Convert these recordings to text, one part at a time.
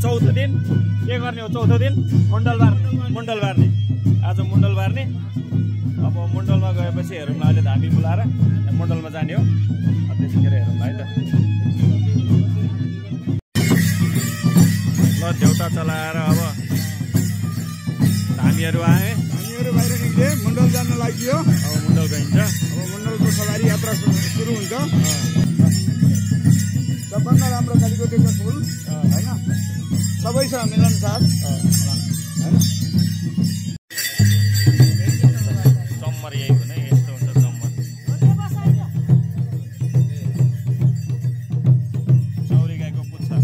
चौथो दिन के गर्ने हो चौथो दिन मुन्डल बार्ने आज मुन्डल बार्ने अब मुन्डलमा गएपछि हेरौँ न अहिले धामी बोलाएर मुन्डलमा जाने हो त्यतिखेर हेरौँ है त ल देउता चलाएर अब धामीहरू आए बाहिर निस्के मुन्डल जान लाग्यो अब मुन्डल गइन्छ अब मुन्डलको सवारी यात्रा सुरु हुन्छ सबभन्दा राम्रो खालीको त्यो फुल हैन सबैसँग मिलनसाथ हैन चम्मर यही हो नि यस्तो हुन्छ चम्मर चौरी गाईको पुच्छा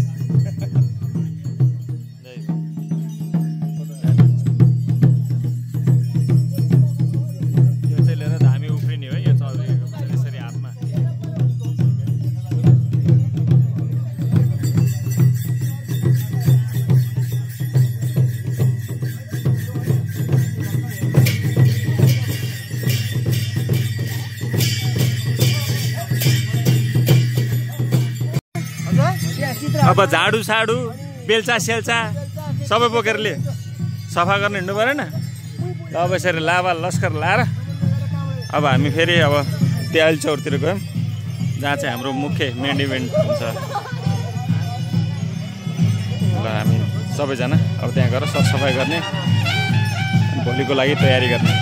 यो चाहिँ लिएर धामी उफ्रिने हो यो चौरी गाईको पुच्छा यसरी हातमा अब झाडु साडु बेल्चा सेल्चा सबै बोकेर ले सफा गर्न हिँड्नु परेन ल अब यसरी लाभा लस्कर लाएर अब हामी फेरि अब तेल चौरतिर गयौँ जहाँ चाहिँ हाम्रो मुख्य मेन इभेन्ट हुन्छ ल हामी सबैजना अब त्यहाँ गएर सरसफाइ गर्ने भोलिको लागि तयारी गर्ने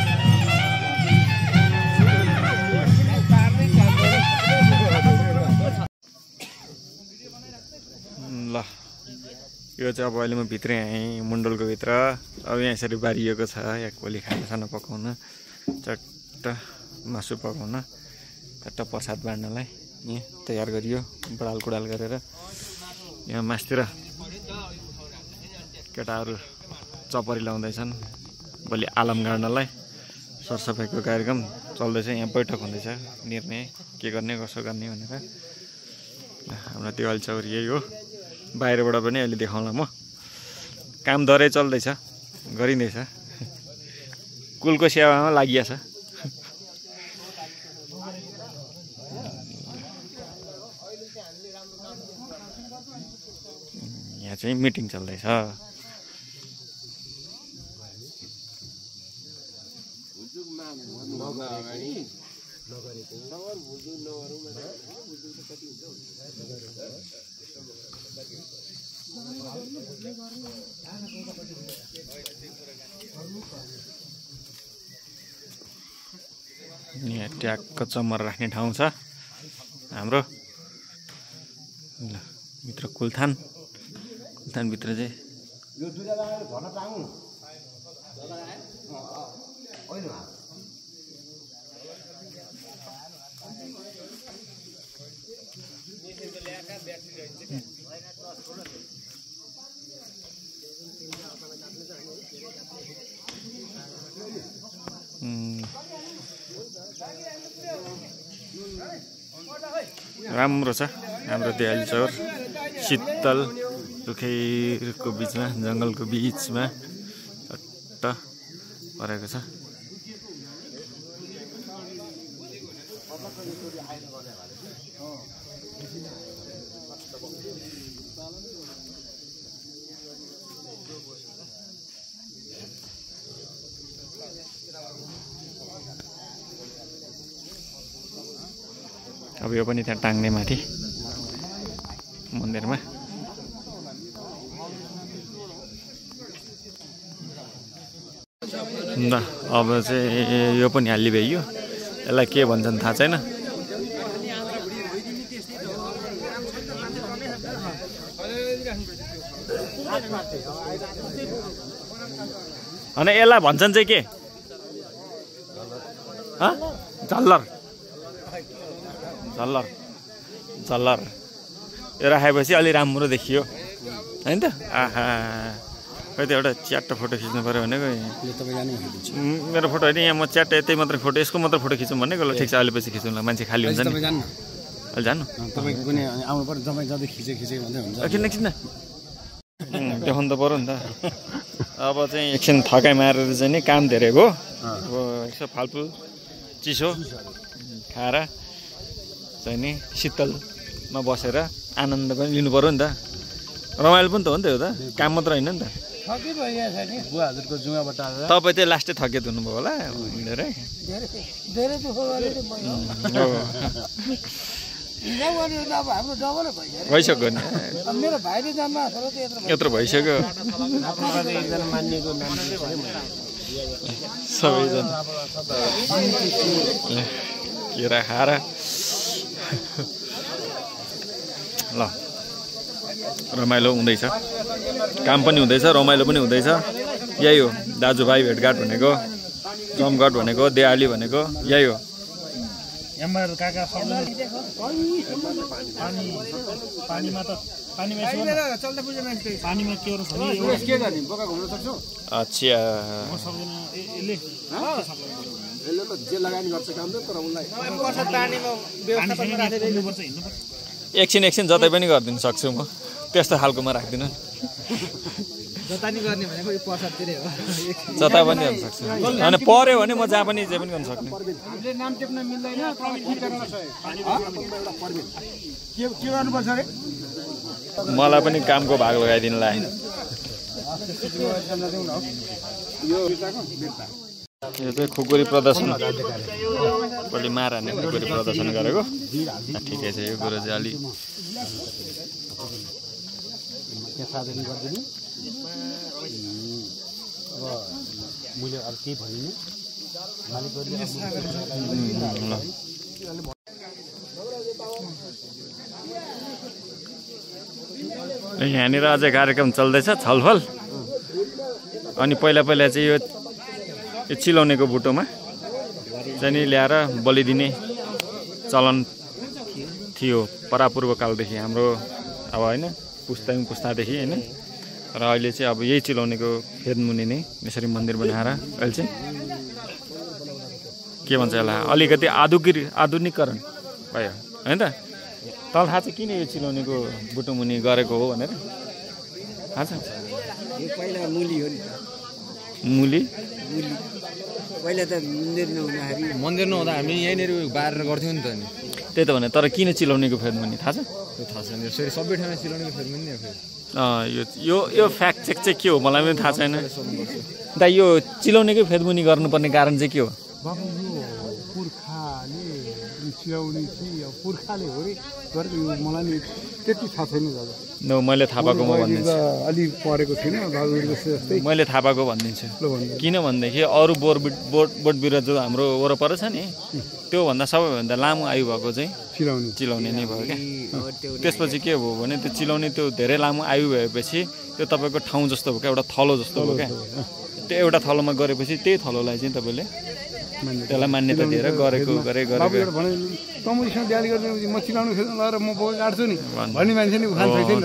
ल यो चाहिँ अब अहिले म भित्रै आएँ मुन्डलको भित्र अब यहाँ यसरी बारिएको छ यहाँ कोली खानासाना पकाउन चट्ट मासु पकाउन चट्ट प्रसाद बाँड्नलाई यहाँ तयार गरियो बडाल कुडाल गरेर यहाँ मासतिर केटाहरू चपरी लाउँदैछन् भोलि आलम गाड्नलाई सरसफाइको कार्यक्रम चल्दैछ यहाँ बैठक हुँदैछ निर्णय के गर्ने कसो गर्ने भनेर हाम्रो त्यो अल्चौर यही हो बाहिरबाट पनि अहिले देखाउँला म काम दरै चल्दैछ गरिँदैछ कुलको सेवामा लागि छ यहाँ चाहिँ मिटिङ चल्दैछ यहाँ ट्याक्क चम्मर राख्ने ठाउँ छ हाम्रो ल भित्र कुलथानभित्र चाहिँ राम्रो छ हाम्रो देहाली चौर शीतल रुखैको बिचमा जङ्गलको बिचमा चट्ट परेको छ अब यो पनि त्यहाँ टाङ्ने माथि मन्दिरमा ल अब चाहिँ यो पनि हाल्ली भइयो यसलाई के भन्छन् थाहा छैन अनि यसलाई भन्छन् चाहिँ के झल्लर झल्लर झल्लर यो राखेपछि अलि राम्रो देखियो हैन त आहा खै त एउटा च्याट्ट फोटो खिच्नु पऱ्यो भनेको मेरो फोटो होइन यहाँ म च्याट्ट यतै मात्रै फोटो यसको मात्रै फोटो खिचौँ भनेको ल ठिक छ अहिले पछि खिचौँ ल मान्छे खाली हुन्छ नि अहिले जानु किन किन देखाउनु त पऱ्यो नि त अब चाहिँ एकछिन थकाइ मारेर चाहिँ नि काम धेरै भयो अब यसो फालफुल चिसो खाएर चाहिँ नि शीतलमा बसेर आनन्द पनि लिनु पऱ्यो नि त रमाइलो पनि त हो नि त यो त काम मात्र होइन नि त तपाईँ चाहिँ लास्टै थकेत हुनुभयो होला हिँडेरै भइसक्यो नि यत्रो भइसक्यो सबैजना केरा खाएर ल रमाइलो हुँदैछ काम पनि हुँदैछ रमाइलो पनि हुँदैछ यही हो दाजुभाइ भेटघाट भनेको जमघट भनेको देवाली भनेको यही हो अच्छा एकछिन जतै पनि गरिदिनु सक्छु म त्यस्तो खालकोमा राख्दिनँ जता पनि गर्ने भनेको यो प्रसादतिरै हो जता पनि गर्न सक्छु अनि पर्यो भने म जहाँ पनि जे पनि गर्न सक्ने हामीले नाम टेप्न मिल्दैन के गर्नुपर्छ रे मलाई पनि कामको भाग लगाइदिनु लाग्यो यो चाहिँ खुकुरी प्रदर्शन भोलि माराने खुकुरी प्रदर्शन गरेको ठिकै छ यो कुरो चाहिँ अलि यहाँनिर अझै कार्यक्रम चल्दैछ छलफल अनि पहिला चाहिँ यो चिलाउनेको बुटोमा चाहिँ नि ल्याएर बलि दिने चलन थियो परापूर्व कालदेखि हाम्रो अब होइन पुस्तादेखि होइन र अहिले चाहिँ अब यही चिलाउनेको फेदमुनि नै यसरी मन्दिर बनाएर अहिले चाहिँ के भन्छ यसलाई अलिकति आधुनिकीकरण भयो होइन त तल थाहा छ किन यो चिलाउनेको बुटोमुनि गरेको हो भनेर थाहा छ पहिला मुली हो नि मुली पहिला त मन्दिर नहुँदा हामी यहीँनिर बारेर गर्थ्यौँ नि त नि त्यही त भने तर किन चिलाउनेको फेदमुनि थाहा छ त्यो थाहा छैन यसरी सबै ठाउँमा चिलाउनेको फेदमुनि नि यो फ्याक्ट चेक चाहिँ के हो मलाई पनि थाहा छैन दा यो चिलाउनेकै फेदमुनि गर्नुपर्ने कारण चाहिँ के हो पुर्खाले हो रे गरेको यो मलाई नि त्यति थाहा छैन दादा न मैले थाहा पाएको म भनिदिन्छु अलि परेको थिएन जस्तै मैले थाहा पाएको भनिदिन्छु किन भनेदेखि अरू बोट बिरुवा जो हाम्रो वरपर छ नि त्योभन्दा सबैभन्दा लामो आयु भएको चाहिँ चिलाउने नै भयो क्या त्यसपछि के भयो भने त्यो चिलाउने त्यो धेरै लामो आयु भएपछि त्यो तपाईँको ठाउँ जस्तो भयो क्या एउटा थलो जस्तो भयो क्या त्यो एउटा थलोमा गरेपछि त्यही थलोलाई चाहिँ तपाईँले त्यसलाई मान्यता दिएर गरेको तमुसँग बिहान गर्ने म चिलाउनु खेल्नु लगाएर म बोका काट्छु नि भन्ने मान्छे नि उखान छैन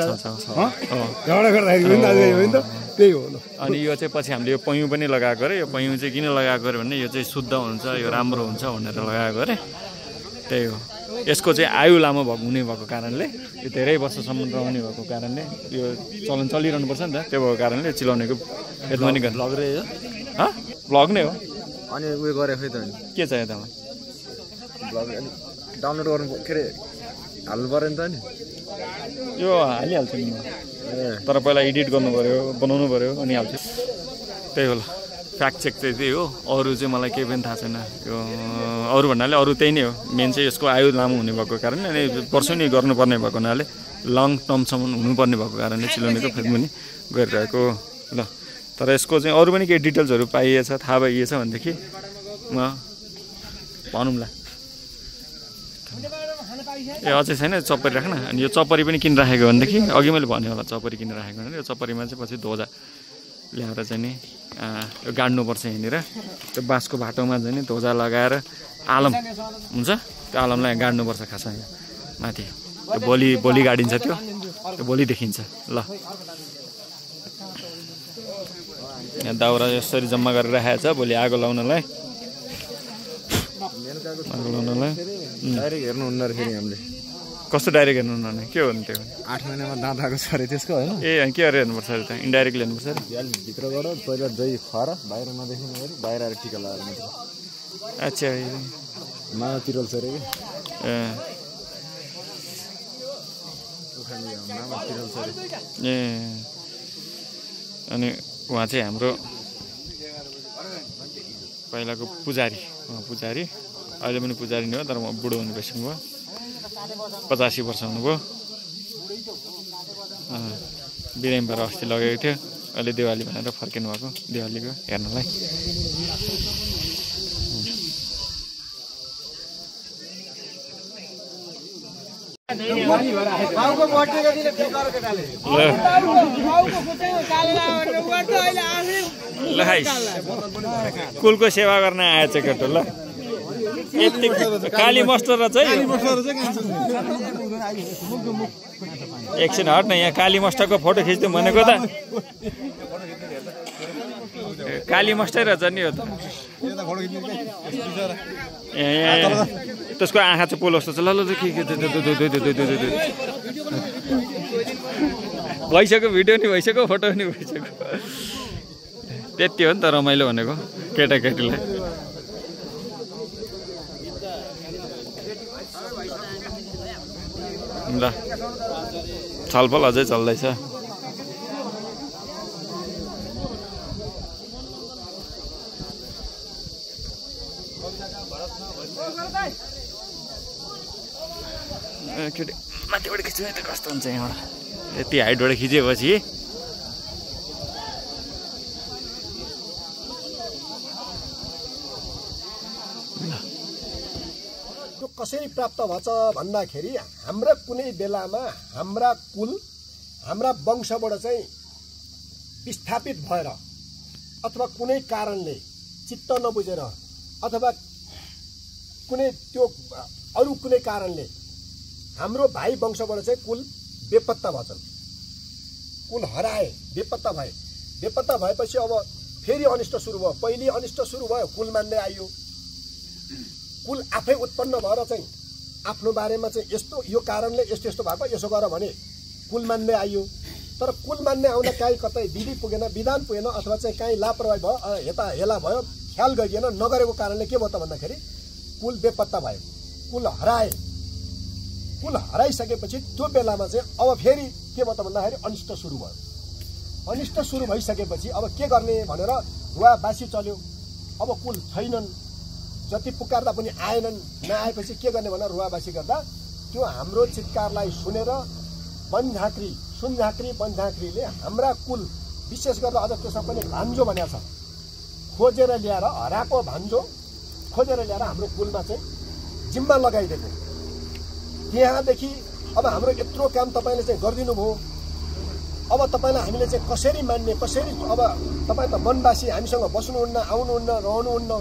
झगडा गर्दाखेरि नि त त्यही हो अनि यो चाहिँ पछि हामीले यो पयौँ पनि लगाएको अरे यो पयौँ चाहिँ किन लगाएको अरे भने यो चाहिँ शुद्ध हुन्छ यो राम्रो हुन्छ भनेर लगाएको अरे त्यही हो यसको चाहिँ आयु लामो हुने भएको कारणले यो धेरै वर्षसम्म रहने भएको कारणले यो चलन चलिरहनुपर्छ नि त त्यो भएको कारणले चिलाउनेको फेदमुनि गर्नु भ्लग रे भ्लग नै हो अनि उयो गरे खै त के चाहियो त्यसमा भ्लग डाउनलोड गर्नु के अरे हाल्नु पऱ्यो नि त नि यो हालिहाल्छु नि म तर पहिला एडिट गर्नु पऱ्यो बनाउनु पऱ्यो अनि हाल्छु त्यही होला फ्याक्ट चेक चाहिँ त्यही हो अरू चाहिँ मलाई केही पनि थाहा छैन यो अरू भन्नाले अरू त्यही नै हो मेन चाहिँ यसको आयु लामो हुने भएको कारणले अनि वर्षौँ नि गर्नुपर्ने भएको हुनाले लङ टर्मसम्म हुनुपर्ने भएको कारणले चिलाउनेको फेदमुनि गरिरहेको ल तर यसको चाहिँ अरू पनि केही डिटेल्सहरू पाइएछ थाहा पाइएछ भनेदेखि म भनौँला ए अझै छैन चप्परी राख्न अनि यो चप्परी पनि किन राखेको भनेदेखि अघि मैले भने होला चप्परी किन राखेको भने यो चप्परीमा चाहिँ पछि ध्वजा ल्याएर चाहिँ नि यो गाड्नुपर्छ यहाँनिर त्यो बाँसको बाटोमा चाहिँ नि ध्वजा लगाएर आलम हुन्छ त्यो आलमलाई गाड्नुपर्छ खासमा यहाँ माथि त्यो भोलि गाडिन्छ त्यो भोलि देखिन्छ ल यहाँ दाउरा यसरी जम्मा गरेर राखेको छ भोलि आगो लाउनलाई। डाइरेक्ट हेर्नुहुन्न रे फेरि हामीले। कस्तो डाइरेक्ट हेर्नुहुन्न के हो नि त्यो? 8 महिनामा दाँत आएको छ अरे त्यसको होइन? ए अनि के गरेर हेर्नुपर्छ अरे त? इन्डाइरेक्टली हेर्नुपर्छ अरे? भित्र गएर पहिला दही खुवाएर बाहिर नदेखिनु गरी बाहिर आएर टिका लगाएर मात्र। अच्छा मामा तिरल छ अरे कि? ए मामा तिरल छ अरे। ए अनि उहाँ चाहिँ हाम्रो पहिलाको पुजारी, पुजारी अहिले पनि पुजारी नै हो, तर म बुढो हुनु गइसक्नु भयो। 85 वर्ष हुनुभयो। बिरामी भएर अस्ति लगेको थियो, अहिले दिवाली भनेर फर्किनु भएको दिवालीको हेर्नलाई। ल कुलको सेवा गर्न आएछ केटो। ल यति काली मस्टर चाहिँ एकछिन हट न, यहाँ काली मस्टरको फोटो खिच्दिउँ भनेको त। काली मस्टर रहेछ नि हो त। त्यसको आँखा चाहिँ पोलो जस्तो छ। ल के भइसक्यो, भिडियो नि भइसक्यो, फोटो नि भइसक्यो। त्यति हो नि त रमाइलो भनेको केटाकेटीलाई। ल छलफल अझै चल्दैछ। केटी माथिबाट खिच्नु त कस्तो हुन्छ यहाँबाट? यति हाइटबाट खिचेपछि कसरी प्राप्त भछ भन्दाखेरि हाम्रा कुनै बेलामा हाम्रा कुल हाम्रा वंशबाट चाहिँ विस्थापित भएर अथवा कुनै कारणले चित्त नबुझेर अथवा कुनै त्यो अरू कुनै कारणले हाम्रो भाइ वंशबाट चाहिँ कुल बेपत्ता भछन्, कुल हराए, बेपत्ता भए। बेपत्ता भएपछि अब फेरि अनिष्ट सुरु भयो। पहिले अनिष्ट सुरु भयो, कुल मान्ने आइयो। कुल आफै उत्पन्न भएर चाहिँ आफ्नो बारेमा चाहिँ यस्तो यो कारणले यस्तो यस्तो भएको यसो गर भने कुल मान्ने आइयो। तर कुल मान्ने आउँदा काहीँ कतै विधि पुगेन, विधान पुगेन, अथवा चाहिँ काहीँ लापरवाही भयो, यता हेला भयो, ख्याल गरिएन, नगरेको कारणले के भयो त भन्दाखेरि कुल बेपत्ता भयो, कुल हराए। कुल हराइसकेपछि त्यो बेलामा चाहिँ अब फेरि के भयो त भन्दाखेरि अनिष्ट सुरु भयो। अनिष्ट सुरु भइसकेपछि अब के गर्ने भनेर रुवाबासी चल्यो। अब कुल छैनन्, जति पुकार्दा पनि आएनन्। नआएपछि के गर्ने भनेर रुवाबासी गर्दा त्यो हाम्रो चित्कारलाई सुनेर बनझाँक्री, सुनझाँक्री, बनझाँक्रीले हाम्रा कुल विशेष गरेर अझ त्यसमा पनि भान्जो भनेको छ, खोजेर ल्याएर हराएको भान्जो खोजेर ल्याएर हाम्रो कुलमा चाहिँ जिम्मा लगाइदिएको। त्यहाँदेखि अब हाम्रो यत्रो काम तपाईँले चाहिँ गरिदिनु भयो, अब तपाईँलाई हामीले चाहिँ कसरी मान्ने, कसरी अब तपाईँ त वनवासी, हामीसँग बस्नुहुन्न, आउनुहुन्न, रहनुहुन्न,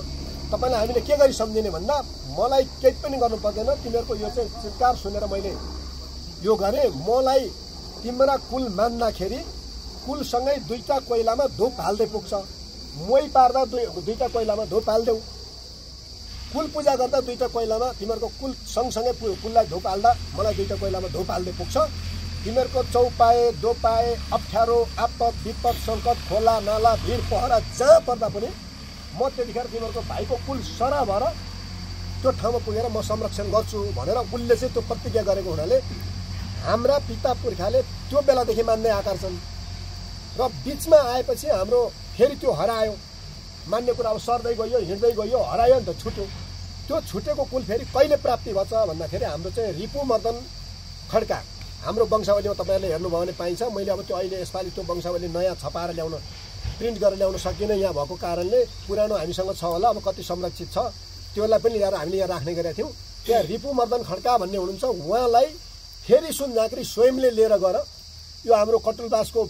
तपाईँलाई हामीले के गरी सम्झिने भन्दा मलाई केही पनि गर्नु पर्दैन, तिमीहरूको यो चाहिँ चित्कार सुनेर मैले यो गरेँ। मलाई तिम्रा कुल मान्दाखेरि कुलसँगै दुईटा कोइलामा धुप हाल्दै पुग्छ। मोही पार्दा दुईटा कोइलामा धुप हाल्देऊ, कुल पूजा गर्दा दुईटा कोइलामा तिमीहरूको कुल सँगसँगै कुललाई धुप हाल्दा मलाई दुईटा कोइलामा धुप हाल्दै पुग्छ। तिमीहरूको चौपाए, दोपाए, अप्ठ्यारो, आपद, विपद, सङ्कट, खोला नाला, भिड पहरा जहाँ पर्दा पनि म त्यतिखेर तिमीहरूको भाइको कुल सरा भएर त्यो ठाउँमा पुगेर म संरक्षण गर्छु भनेर उसले चाहिँ त्यो प्रतिज्ञा गरेको हुनाले हाम्रा पिता पुर्खाले त्यो बेलादेखि मान्दै आएका छन्। र बिचमा आएपछि हाम्रो फेरि त्यो हरायो, मान्ने कुरा अब सर्दै गयो, हिँड्दै गयो, हरायो नि त, छुट्यो। त्यो छुटेको कुल फेरि कहिले प्राप्ति भन्छ भन्दाखेरि हाम्रो चाहिँ रिपुमर्दन खड्का हाम्रो वंशावलीमा तपाईँहरूले हेर्नुभयो भने पाइन्छ। मैले अब त्यो अहिले यसपालि त्यो वंशावली नयाँ छपाएर ल्याउन, प्रिन्ट गरेर ल्याउन सकिनँ यहाँ भएको कारणले। पुरानो हामीसँग छ होला, अब कति संरक्षित छ त्यसलाई पनि ल्याएर हामीले यहाँ राख्ने गरेका थियौँ। त्यहाँ रिपुमर्दन खड्का भन्ने हुनुहुन्छ, उहाँलाई फेरि सुनझाँक्री स्वयंले लिएर गएर यो हाम्रो कटुलदासको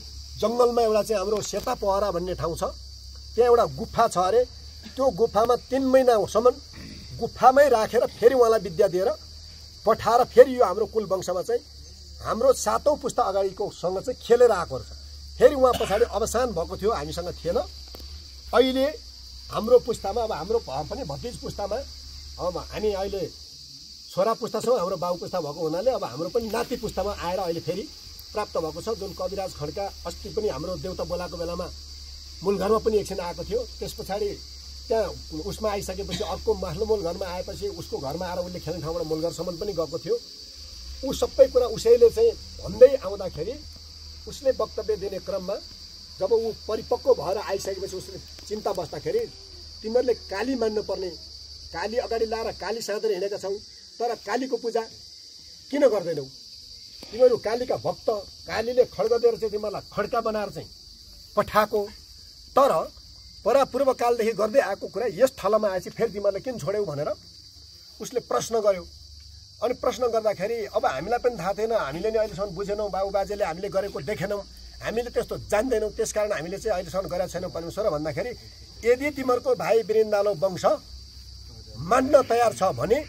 जङ्गलमा एउटा चाहिँ हाम्रो सेता पहरा भन्ने ठाउँ छ, त्यहाँ एउटा गुफा छ अरे। त्यो गुफामा 3 महिनासम्म गुफामै राखेर फेरि उहाँलाई विद्या दिएर पठाएर फेरि यो हाम्रो कुल वंशमा चाहिँ हाम्रो 7औं पुस्ता अगाडिकोसँग चाहिँ खेलेर आएको रहेछ। फेरि उहाँ पछाडि अवसान भएको थियो, हामीसँग थिएन। अहिले हाम्रो पुस्तामा अब हाम्रो पनि भतिज पुस्तामा अब हामी अहिले छोरा पुस्ता छौँ, हाम्रो बाउ पुस्ता भएको हुनाले अब हाम्रो पनि नाति पुस्तामा आएर अहिले फेरि प्राप्त भएको छ। जुन कविराज खड्का अस्ति पनि हाम्रो देउता बोलाएको बेलामा मूल घरमा पनि एकछिन आएको थियो। त्यस पछाडि त्यहाँ उसमा आइसकेपछि अर्को माथिल्लो मूल घरमा आएपछि उसको घरमा आएर उसले खेल्ने ठाउँबाट मूल घरसम्म पनि गएको थियो। ऊ सबै कुरा उसैले चाहिँ भन्दै आउँदाखेरि उसले वक्तव्य दिने क्रममा जब ऊ परिपक्व भएर आइसकेपछि उसले चिन्ता बस्दाखेरि तिमीहरूले काली मान्नुपर्ने, काली अगाडि लाएर काली साँधेर हिँडेका छौ, तर कालीको पूजा किन गर्दैनौ? तिमीहरू कालीका भक्त, कालीले खड्ग दिएर चाहिँ तिमीहरूलाई खड्का बनाएर चाहिँ पठाएको, तर परापूर्व कालदेखि गर्दै आएको कुरा यस थलोमा आएपछि फेरि तिमीहरूले किन छोड्यौ भनेर उसले प्रश्न गर्यो। अनि प्रश्न गर्दाखेरि अब हामीलाई पनि थाहा थिएन, हामीले नि अहिलेसम्म बुझेनौँ, बाबुबाजेले हामीले गरेको देखेनौँ, हामीले त्यस्तो जान्दैनौँ, त्यसकारण हामीले चाहिँ अहिलेसम्म गरेका छैनौँ परमेश्वर भन्दाखेरि यदि तिमीहरूको भाइ बिरिन्दालो वंश मान्न तयार छ भने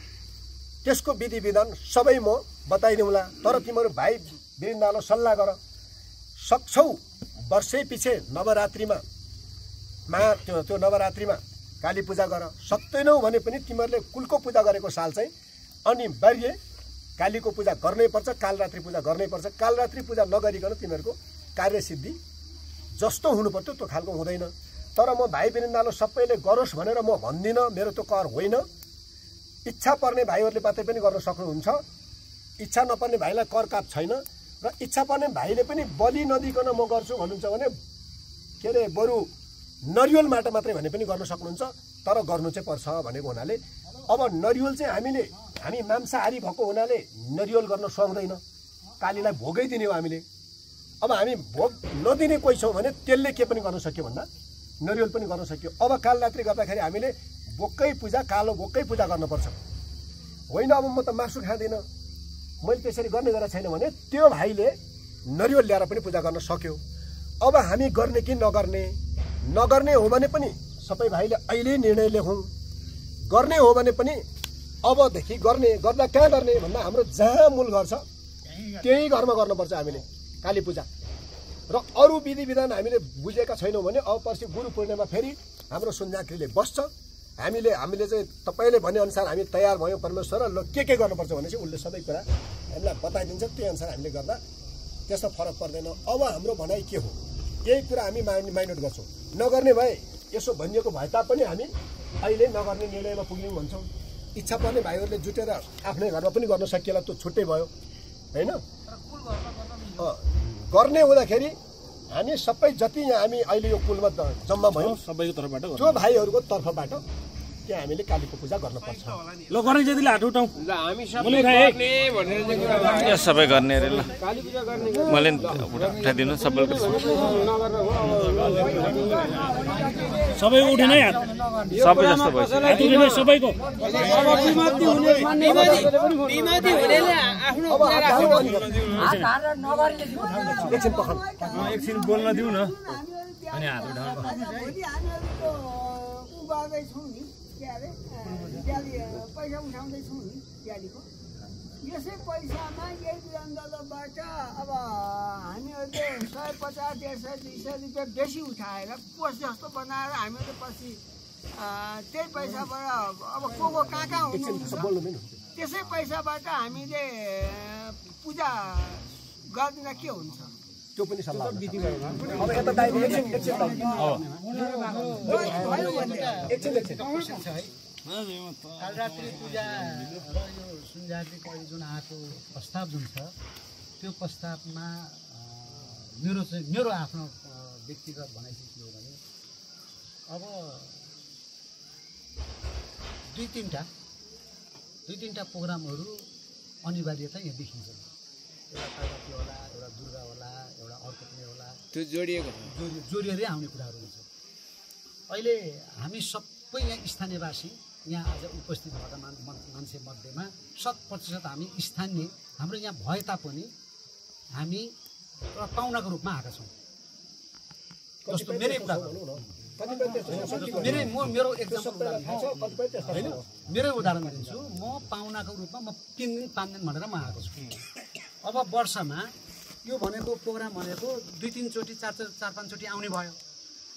त्यसको विधि विधान सबै म बताइदिउँला, तर तिमीहरू भाइ बिरिन्दालो सल्लाह गर, सक्छौ वर्षै पछि नवरात्रिमा त्यो नवरात्रिमा काली पूजा गर, सक्दैनौ भने पनि तिमीहरूले कुलको पूजा गरेको साल चाहिँ अनिवार्य कालीको पूजा गर्नैपर्छ, कालरात्रि पूजा गर्नैपर्छ। कालरात्रि पूजा नगरिकन तिमीहरूको कार्यसिद्धि जस्तो हुनुपर्थ्यो त्यो खालको हुँदैन। तर म भाइ बिरिन्दालो सबैले गरोस् भनेर म भन्दिनँ, मेरो त्यो कर होइन। इच्छा पर्ने भाइहरूले मात्रै पनि गर्न सक्नुहुन्छ, इच्छा नपर्ने भाइलाई कर काप छैन। र इच्छा पर्ने भाइले पनि बलि नदिकन म गर्छु भन्नुहुन्छ भने के अरे बरु नरिवल माटो मात्रै भने पनि गर्न सक्नुहुन्छ, तर गर्नु चाहिँ पर्छ भनेको हुनाले अब नरिवल चाहिँ हामी मांसाहारी भएको हुनाले नरिवल गर्न सक्दैन, कालीलाई भोगै दिने हो हामीले। अब हामी भोग नदिने कोही छौँ भने त्यसले के पनि गर्न सक्यो भन्दा नरिवल पनि गर्न सक्यो। अब कालरात्रि गर्दाखेरि हामीले बोक्कै पूजा, कालो बोक्कै पूजा गर्नुपर्छ। होइन अब म त मासु खाँदिनँ, मैले त्यसरी गर्ने गरेको छैन भने त्यो भाइले नरिवल ल्याएर पनि पूजा गर्न सक्यो। अब हामी गर्ने कि नगर्ने हो भने पनि सबै भाइले अहिले निर्णय लेखौँ। गर्ने हो भने पनि अबदेखि गर्दा कहाँ गर्ने भन्दा हाम्रो जहाँ मूल घर छ त्यही घरमा गर्नुपर्छ हामीले काली पूजा। र अरू विधि विधान हामीले बुझेका छैनौँ भने अब पर्सि गुरु पूर्णिमा फेरि हाम्रो सुनझाँक्रीले बस्छ। हामीले चाहिँ तपाईँले भनेअनुसार हामी तयार भयौँ परमेश्वर, ल के गर्नुपर्छ भने चाहिँ उसले सबै कुरा हामीलाई बताइदिन्छ, त्यही अनुसार हामीले गर्दा त्यस्तो फरक पर्दैन। अब हाम्रो भनाइ के हो, यही कुरा हामी माइनोट गर्छौँ। नगर्ने भए यसो भनिएको भए तापनि हामी अहिले नगर्ने निर्णयमा पुग्यौँ भन्छौँ। इच्छा पर्ने भाइहरूले जुटेर आफ्नै घरमा पनि गर्न सकिएला, त्यो छुट्टै भयो होइन। गर्ने हुँदाखेरि हामी सबै जति यहाँ हामी अहिले यो कुलमा जम्मा भयौँ सबैको तर्फबाट त्यो भाइहरूको तर्फबाट त्यहाँ हामीले कालीको पूजा गर्नुपर्छ। ल गर्ने जतिले हात उठाउँ, ल हामी सबै गर्ने भनेर चाहिँ कुरा सबै गर्ने अरे ल काली पूजा गर्ने मैले उठाइदिनु सबैको सबै उठेन है हात, सबै जस्तो भएछ। हात उठेन सबैको। बिमारी हुनेले आफ्नो एकछिन पख एकछिन बोल्न दिउँ न अनि हात उठाउनु। पैसा उठाउँदैछौँ नि दिवालीको, यसै पैसामा यही बिरान्दोलबाट अब हामीहरूले 150, 150, 200 रुपियाँ बेसी उठाएर कोष जस्तो बनाएर हामीहरूले पछि त्यही पैसाबाट अब को कहाँ हुनुहुन्छ त्यसै पैसाबाट हामीले पूजा गरिदिँदा के हुन्छ? त्यो पनि सल्लाह अब यता कालरात्रि पूजा र यो सुनझाँक्रीको अहिले जुन आएको प्रस्ताव जुन छ त्यो प्रस्तावमा मेरो आफ्नो व्यक्तिगत भनाइ चाहिँ के हो भने अब दुई तिनवटा प्रोग्रामहरू अनिवार्यता यहाँ देखिन्छ। एउटा कालरात्रि होला, एउटा दुर्गा होला, एउटा अर्को पनि होला, त्यो जोडिएकै जोडिएरै आउने कुराहरू हुन्छ। अहिले हामी सबै यहाँ स्थानीयवासी यहाँ आज उपस्थित भएका मान्छे मध्येमा 100% हामी स्थानीय हाम्रो यहाँ भए तापनि हामी एउटा पाहुनाको रूपमा आएका छौँ। जस्तो मेरै कुरा मेरो एक्जाम्पल होइन, मेरै उदाहरण दिन्छु। म पाहुनाको रूपमा म 3 दिन 5 दिन भनेर म आएको छु। अब वर्षमा यो भनेको प्रोग्राम भनेको 2-3 चोटि 4-5 चोटि आउने भयो।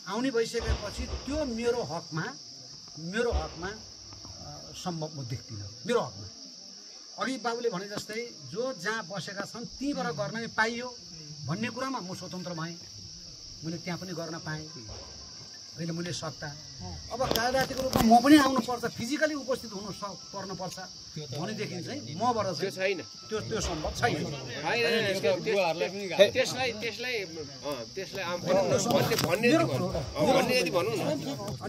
आउने भइसकेपछि त्यो मेरो हकमा सम्भव म देख्दिनँ। मेरो हकमा अघि बाबुले भने जस्तै जो जहाँ बसेका छन् त्यहीँबाट गर्न पाइयो भन्ने कुरामा म स्वतन्त्र भएँ। मैले त्यहाँ पनि गर्न पाएँ, अहिले मैले सत्ता। अब कार्यरतको रूपमा म पनि आउनुपर्छ, फिजिकली उपस्थित हुनु पर्नुपर्छ भनेदेखि चाहिँ मबाट चाहिँ त्यो सम्भव छैन।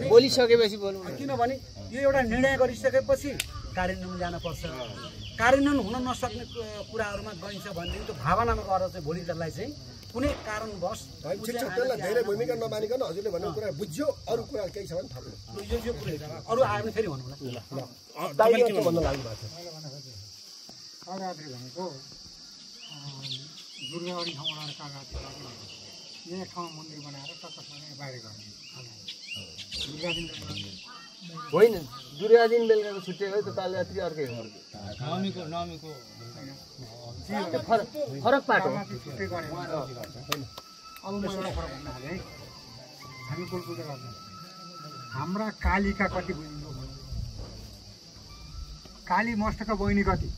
बोलिसकेपछि बोल्नु, किनभने यो एउटा निर्णय गरिसकेपछि कार्यान्वयन जानुपर्छ। कार्यान्वयन हुन नसक्ने कुराहरूमा गइन्छ भनेदेखि त्यो भावनामा गएर चाहिँ भोलिलाई चाहिँ कुनै कारणवश त्यसलाई धेरै भूमिका नमानिकन हजुरले भनेको कुरा बुझ्यो, अरू कुरा केही छ भने थाप्नु। यो कुरा अरू आयो भने फेरि भन्नु होला। दाइले के भन्न लाग्नु भएको छ? कागरात्री भनेको दुर्गावाडी ठाउँबाट कागरात्री यहाँ ठाउँमा मन्दिर बनाएर टक्कसँग बाहिर गर्ने होइन। दुर्गा दिन बेलुकाको छुट्टी हो त कालरात्री अर्कै हो। नमीको फरक पाटो छुट्टै गर्ने। अब म एउटा फरक भन्न थालेँ है, हामी कुल पूजा गर्छौँ। हाम्रा कालीका कति बहिनी हो? काली मस्तका बहिनी कति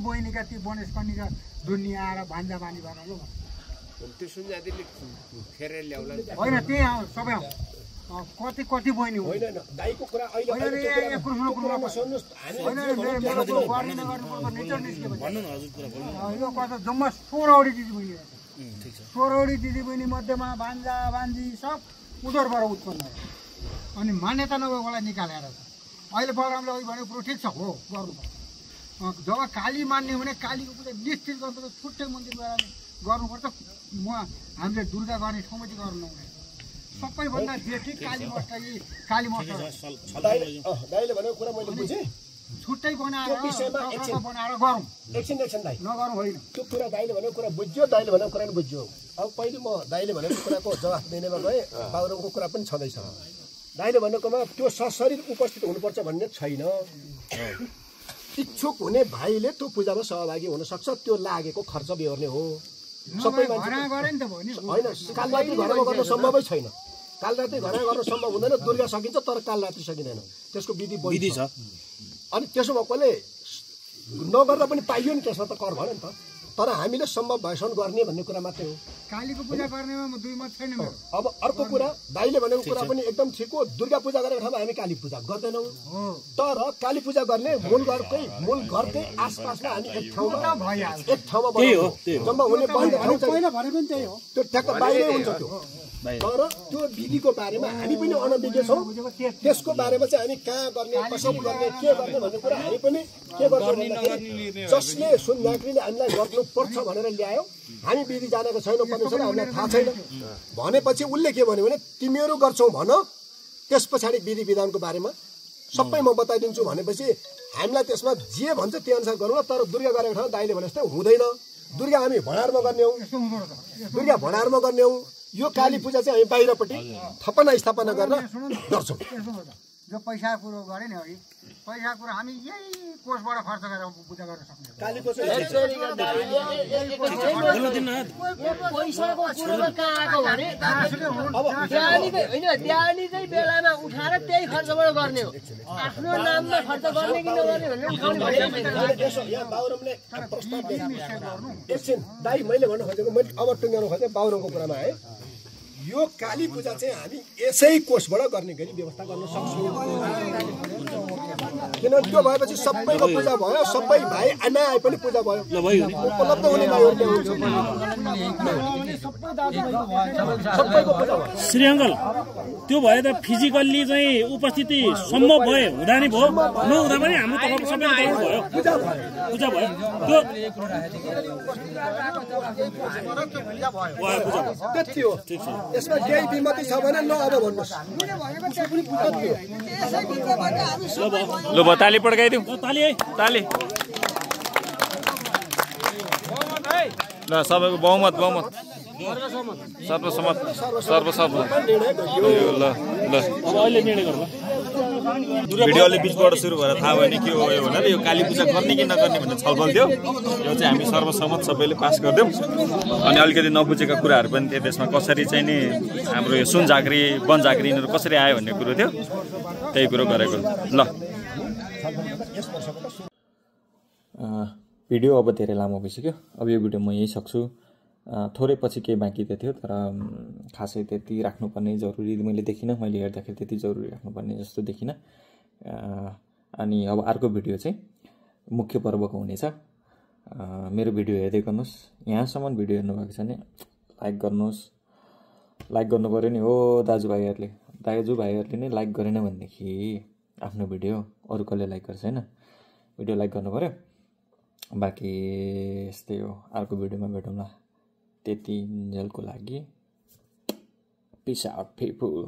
बहिनीका ती गणेश कन्नीका दुनियाँ आएर भान्जा बानी भएर हो त्यो सुनजातिले फेरेर ल्याउला होइन, त्यही आउँ सबै आउँ। कति बहिनी हो? होइन दाइको कुरा अहिले यो कता जम्मा 16वटी दिदीबहिनी, 16वटी दिदीबहिनी मध्येमा भान्जा भान्जी सब उधरबाट उत्पन्न भयो। अनि मान्यता नभएकोलाई निकालेर अहिले बलरामले अघि भनेको कुरो ठिक छ, हो गर्नुपर्छ। जब काली मान्ने हो भने कालीको पूजा निश्चित गर्नुपर्छ, छुट्टै मन्दिर गएर गर्नुपर्छ। हामीले दुर्गा गर्ने ठाउँमा चाहिँ गर्नु नहुने। सबैभन्दा जेठी काली मस्टर दाइले भनेको कुरा मैले बुझेँ। छुट्टै बनाएर गरौँ, एकछिन दाइ नगरौँ होइन। त्यो कुरा दाइले भनेको कुरा बुझ्यो, दाइले भनेको कुरा पनि बुझ्यो। अब पहिले म दाइले भनेको कुराको जवाफ दिनेमा गएँ, बाबुरामको कुरा पनि छँदैछ। दाइले भनेकोमा त्यो सशरीर उपस्थित हुनुपर्छ भन्ने छैन। इच्छुक हुने भाइले त्यो पूजामा सहभागी हुन सक्छ, त्यो लागेको खर्च बेहोर्ने हो। सबै मान्छे होइन, कालरात्री घरमा गर्न सम्भवै छैन। कालरात्री घरमा गर्न सम्भव हुँदैन। दुर्गा सकिन्छ तर कालरात्री सकिँदैन, त्यसको विधि छ। अनि त्यसो भएकोले नगर्दा पनि पाइयो नि, त्यसमा त कर भयो नि त। तर हामीले सम्भव भएसम्म गर्ने भन्ने कुरा मात्रै हो। कालीको पूजा गर्नेमा म दुई मत छैन मेरो। अब अर्को कुरा दाइले भनेको कुरा पनि एकदम ठिक हो। दुर्गा पूजा गरेको ठाउँमा हामी काली पूजा गर्दैनौँ, तर काली पूजा गर्ने मूल घरकै आसपासमा हामी एक ठाउँमा जम्मा हुने त्यो ठ्याक्क बाहिरै हुन्छ। त्यो तर त्यो विधिको बारेमा हामी पनि अनभिज्ञ छौँ। त्यसको बारेमा चाहिँ हामी कहाँ गर्ने, कसरी गर्ने, के गर्ने भन्ने कुरा हामी पनि के गर्छौँ भन्दाखेरि जसले सुन झाँक्रीले हामीलाई गर्नुपर्छ भनेर ल्यायो, हामी विधि जानेको छैनौँ, परमेश्वर हामीलाई थाहा छैन भनेपछि उसले के भन्यो भने तिमीहरू गर्छौ भन, त्यस पछाडि विधि विधानको बारेमा सबै म बताइदिन्छु भनेपछि हामीलाई त्यसमा जे भन्छ त्यो अनुसार गरौँ। तर दुर्गा गरेको ठाउँ दाइले भने जस्तै हुँदैन। दुर्गा हामी भण्डारमा गर्ने हौँ, दुर्गा भण्डारमा गर्ने हौँ। यो काली पूजा चाहिँ हामी बाहिरपट्टि स्थापना गरेर गर्छौँ। जो पैसा कुरो गरे नि अघि, पैसा कुरो हामी यही कोषबाट खर्च गरेर पूजा गर्न सक्छौँ। कालीको चाहिँ बेलामा उठाएर त्यही खर्चबाट गर्ने हो। आफ्नो नाममा खर्च गर्ने कि नगर्ने भनेर बाबुरामले प्रस्ताव एकछिन दाइ मैले भन्नु खोजेको, मैले अब टुङ्गाउनु खोजेँ बाबुरामको कुरामा है। यो काली पूजा चाहिँ हामी यसै कोषबाट गर्ने गरी व्यवस्था गर्न सक्छौँ। किनभने त्यो भएपछि सबैको पूजा भयो, सबै भाइ आमा आए पनि पूजा भयो, उपलब्ध हुने भाइहरूले हुन्छ। श्री अङ्कल त्यो भए त फिजिकल्ली चाहिँ उपस्थिति सम्भव भए हुँदा नि भयो, नहुँदा पनि हाम्रो तर्फबाट सबै भयो, पूजा भयो। त्यति हो। यसमा केही विमति छ भने ल अब भन्नुहोस्। ल भयो, ताली पड्काइदिउँ। ताली है, ताली। ल सबैको बहुमत सर्वसम्मत ल ल अब अहिले निर्णय गरौँ। भिडियोले बिचबाट सुरु भएर थाहा भयो नि के हो यो भनेर यो काली पूजा गर्ने कि नगर्ने भन्ने छलफल थियो यो चाहिँ हामी सर्वसम्मत सबैले पास गरिदियौँ अनि अलिकति नबुझेका कुराहरू पनि थियो त्यसमा कसरी चाहिँ नि हाम्रो यो सुन झाँक्री वन झाँक्री यिनीहरू कसरी आयो भन्ने कुरो थियो त्यही कुरो गरेको ल भिडियो अब धेरै लामो भइसक्यो अब यो भिडियो म यही सक्छु थोरै पछि केही बाँकी थियो तर खासै त्यति राख्नुपर्ने जरुरी मैले देखिनँ मैले हेर्दाखेरि त्यति जरुरी राख्नुपर्ने जस्तो देखिनँ अनि अब अर्को भिडियो चाहिँ मुख्य पर्वको हुनेछ मेरो भिडियो हेर्दै गर्नुहोस् यहाँसम्म भिडियो हेर्नुभएको छ भने लाइक गर्नुहोस् लाइक गर्नु पऱ्यो नि हो दाजुभाइहरूले नै लाइक गरेन भनेदेखि आफ्नो भिडियो अरू कसले लाइक गर्छ होइन भिडियो लाइक गर्नु पऱ्यो बाँकी यस्तै हो अर्को भिडियोमा भेटौँला त्यति जेलको लागि पिस आउट पिपल